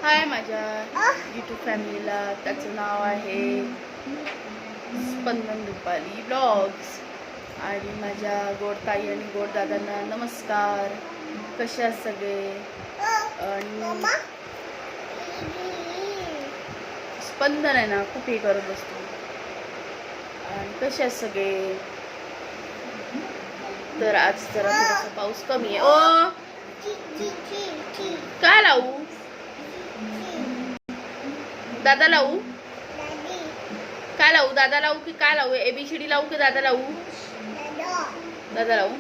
हाय माझ्या यूट्यूब फॅमिलीला. त्याचं नाव आहे स्पंदन रुपाली ब्लॉग्स. आणि माझ्या गोड ताई आणि गोड दादांना नमस्कार. कसे आहेत सगळे? आणि स्पंदन आहे ना, खूप हे करत बसतो. आणि कसे आहेत सगळे? तर आज जरा थोडासा पाऊस कमी आहे. ओ काय लावू? दादा लावू? काय लावू? दादा लावू की काय लावू? ABCD लावू की दादा लावू? दादा लावू.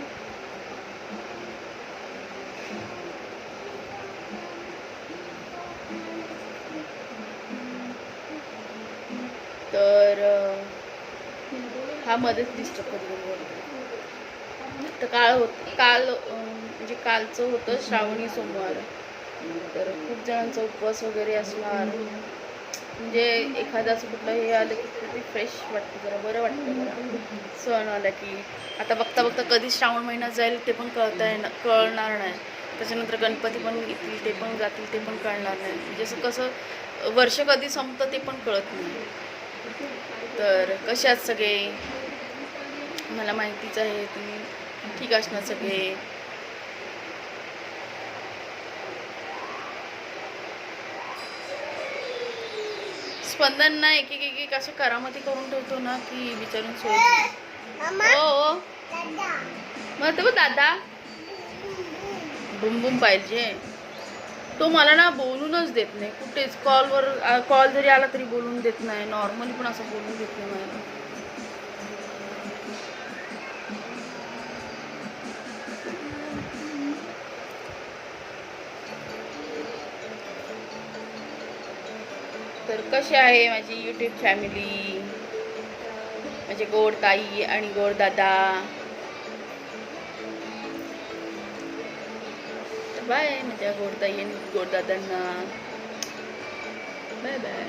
तर हा मध्येच डिस्टर्ब करतो. तर काल म्हणजे कालचं होतं श्रावणी सोमवार. तर खूप जणांचा उपवास वगैरे असणार. म्हणजे एखाद्याचं कुठलं हे आलं की किती फ्रेश वाटतं, जरा बरं वाटतं. जरा सण आला की आता बघता बघता कधी श्रावण महिना जाईल ते पण कळणार नाही. त्याच्यानंतर गणपती पण येतील, ते पण जातील, ते पण कळणार नाही. म्हणजे असं कसं वर्ष कधी संपतं ते पण कळत नाही. तर कसे आहेत सगळे? मला माहितीच आहे तुम्ही ठीक असणार सगळे. स्पंदन ना एक एक असं करामती करून ठेवतो ना की विचारून सोय. ओ मग तो दादा बुम बुम पाहिजे. तो मला ना बोलूनच देत नाही कुठेच. कॉल जरी आला तरी बोलून देत नाही. नॉर्मली पण असं बोलून देत नाही मला. तर कशी आहे माझी यूट्यूब फॅमिली, माझे गोड ताई आणि गोड दादा. बाय माझ्या गोड ताई आणि गोड दादांना. Bye bye.